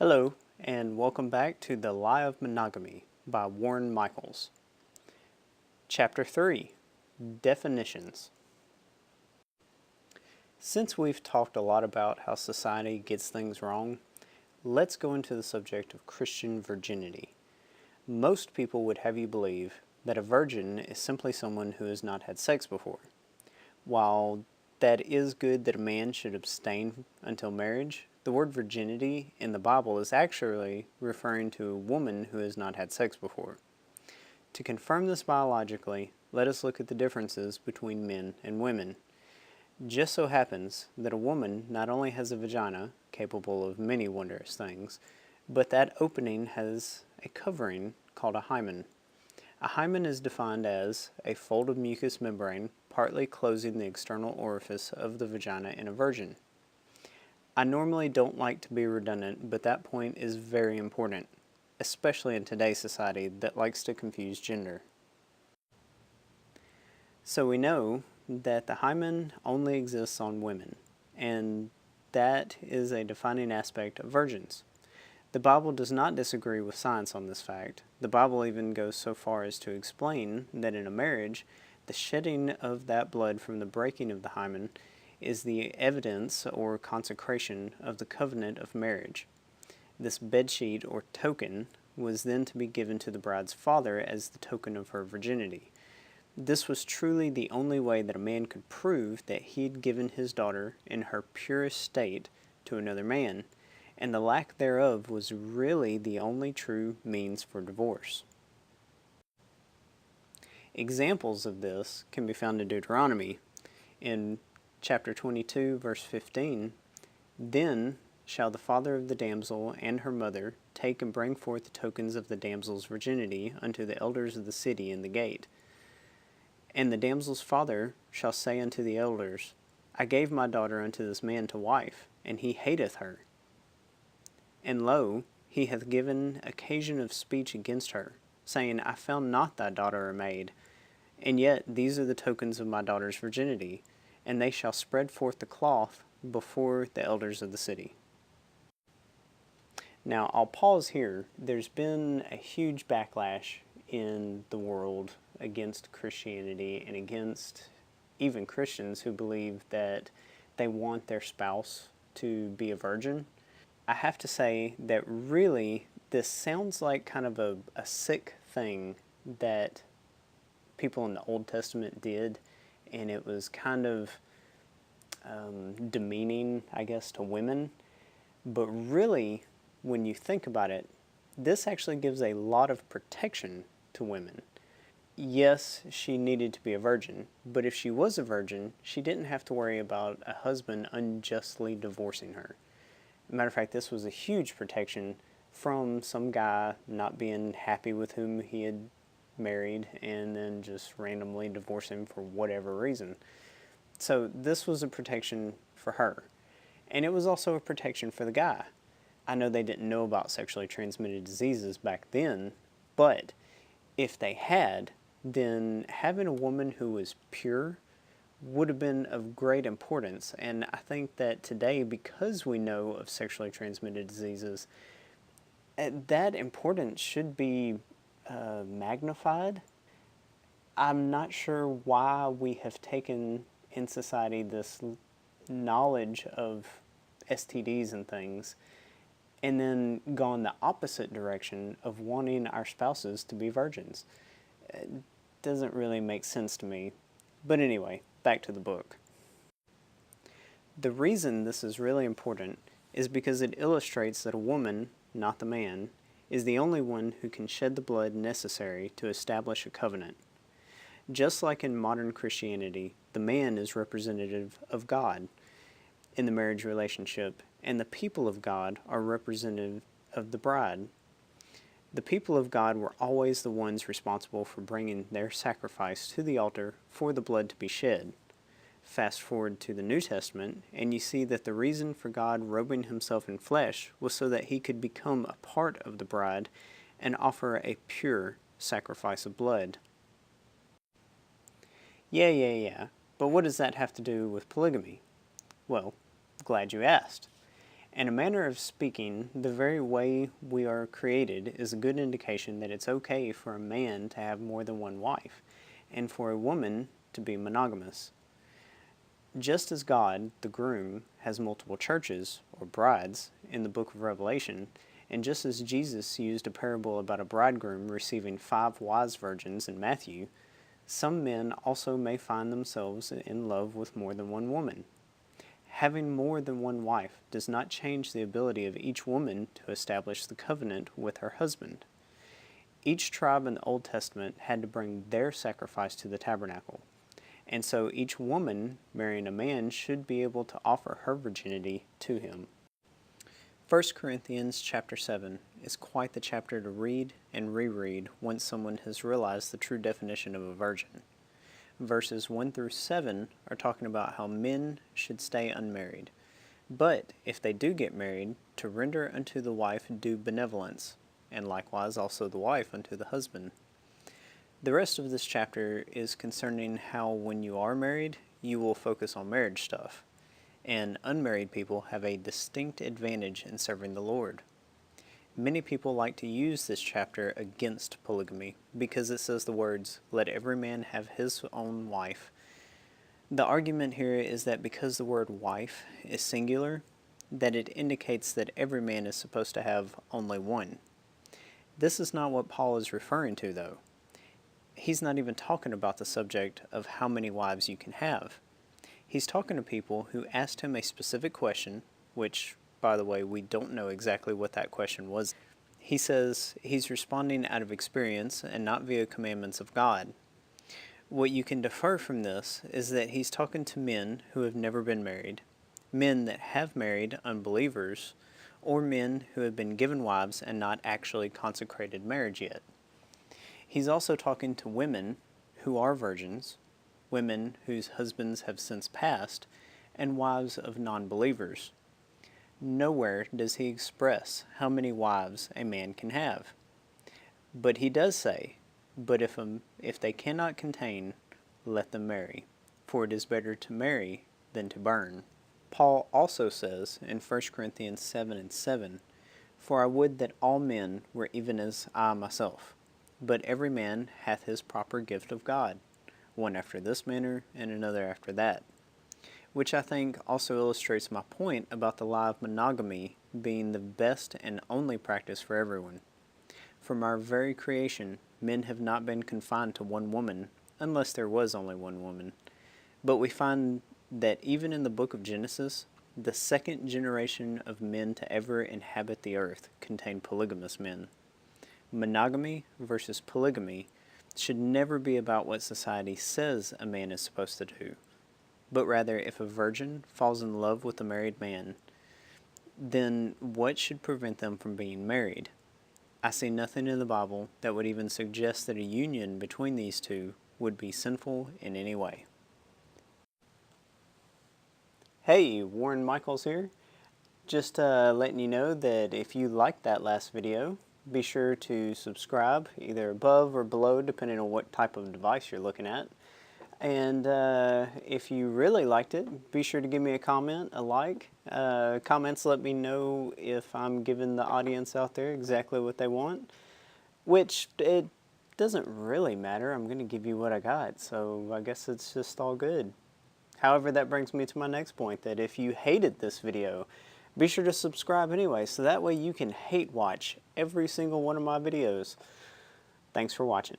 Hello, and welcome back to The Lie of Monogamy by Warren Michaels. Chapter 3, Definitions. Since we've talked a lot about how society gets things wrong, let's go into the subject of Christian virginity. Most people would have you believe that a virgin is simply someone who has not had sex before. While that is good that a man should abstain until marriage, the word virginity in the Bible is actually referring to a woman who has not had sex before. To confirm this biologically, let us look at the differences between men and women. Just so happens that a woman not only has a vagina, capable of many wondrous things, but that opening has a covering called a hymen. A hymen is defined as a fold of mucous membrane partly closing the external orifice of the vagina in a virgin. I normally don't like to be redundant, but that point is very important, especially in today's society that likes to confuse gender. So we know that the hymen only exists on women, and that is a defining aspect of virgins. The Bible does not disagree with science on this fact. The Bible even goes so far as to explain that in a marriage, the shedding of that blood from the breaking of the hymen is the evidence or consecration of the covenant of marriage. This bedsheet or token was then to be given to the bride's father as the token of her virginity. This was truly the only way that a man could prove that he had given his daughter in her purest state to another man, and the lack thereof was really the only true means for divorce. Examples of this can be found in Deuteronomy. In chapter 22, verse 15, Then shall the father of the damsel and her mother take and bring forth the tokens of the damsel's virginity unto the elders of the city in the gate. And the damsel's father shall say unto the elders, I gave my daughter unto this man to wife, and he hateth her. And lo, he hath given occasion of speech against her, saying, I found not thy daughter a maid. And yet these are the tokens of my daughter's virginity, and they shall spread forth the cloth before the elders of the city. Now, I'll pause here. There's been a huge backlash in the world against Christianity and against even Christians who believe that they want their spouse to be a virgin. I have to say that really this sounds like kind of a sick thing that people in the Old Testament did, and it was kind of demeaning, I guess, to women. But really, when you think about it, this actually gives a lot of protection to women. Yes, she needed to be a virgin, but if she was a virgin, she didn't have to worry about a husband unjustly divorcing her. Matter of fact, this was a huge protection from some guy not being happy with whom he had married and then just randomly divorce him for whatever reason. So this was a protection for her. And it was also a protection for the guy. I know they didn't know about sexually transmitted diseases back then, but if they had, then having a woman who was pure would have been of great importance. And I think that today, because we know of sexually transmitted diseases, that importance should be magnified. I'm not sure why we have taken in society this knowledge of STDs and things and then gone the opposite direction of wanting our spouses to be virgins. It doesn't really make sense to me. But anyway, back to the book. The reason this is really important is because it illustrates that a woman, not the man, is the only one who can shed the blood necessary to establish a covenant. Just like in modern Christianity, the man is representative of God in the marriage relationship, and the people of God are representative of the bride. The people of God were always the ones responsible for bringing their sacrifice to the altar for the blood to be shed. Fast forward to the New Testament, and you see that the reason for God robing himself in flesh was so that he could become a part of the bride and offer a pure sacrifice of blood. Yeah. But what does that have to do with polygamy? Well, glad you asked. In a manner of speaking, the very way we are created is a good indication that it's okay for a man to have more than one wife, and for a woman to be monogamous. Just as God, the groom, has multiple churches, or brides, in the book of Revelation, and just as Jesus used a parable about a bridegroom receiving 5 wise virgins in Matthew, some men also may find themselves in love with more than one woman. Having more than one wife does not change the ability of each woman to establish the covenant with her husband. Each tribe in the Old Testament had to bring their sacrifice to the tabernacle, and so each woman marrying a man should be able to offer her virginity to him. 1 Corinthians chapter 7 is quite the chapter to read and reread once someone has realized the true definition of a virgin. Verses 1 through 7 are talking about how men should stay unmarried, but if they do get married, to render unto the wife due benevolence, and likewise also the wife unto the husband. The rest of this chapter is concerning how when you are married, you will focus on marriage stuff, and unmarried people have a distinct advantage in serving the Lord. Many people like to use this chapter against polygamy because it says the words, "Let every man have his own wife." The argument here is that because the word wife is singular, that it indicates that every man is supposed to have only one. This is not what Paul is referring to, though. He's not even talking about the subject of how many wives you can have. He's talking to people who asked him a specific question, which, by the way, we don't know exactly what that question was. He says he's responding out of experience and not via commandments of God. What you can defer from this is that he's talking to men who have never been married, men that have married unbelievers, or men who have been given wives and not actually consecrated marriage yet. He's also talking to women who are virgins, women whose husbands have since passed, and wives of non-believers. Nowhere does he express how many wives a man can have. But he does say, "But if they cannot contain, let them marry, for it is better to marry than to burn." Paul also says in 1 Corinthians 7:7, "For I would that all men were even as I myself, but every man hath his proper gift of God, one after this manner, and another after that," which I think also illustrates my point about the lie of monogamy being the best and only practice for everyone. From our very creation, men have not been confined to one woman, unless there was only one woman. But we find that even in the book of Genesis, the second generation of men to ever inhabit the earth contained polygamous men. Monogamy versus polygamy should never be about what society says a man is supposed to do, but rather if a virgin falls in love with a married man, then what should prevent them from being married? I see nothing in the Bible that would even suggest that a union between these two would be sinful in any way. Hey, Warren Michaels here. Just letting you know that if you liked that last video, be sure to subscribe either above or below depending on what type of device you're looking at. And if you really liked it, be sure to give me a comment, a like. Comments let me know if I'm giving the audience out there exactly what they want, which it doesn't really matter. I'm going to give you what I got, so I guess it's just all good. However, that brings me to my next point, that if you hated this video, be sure to subscribe anyway, so that way you can hate watch every single one of my videos. Thanks for watching.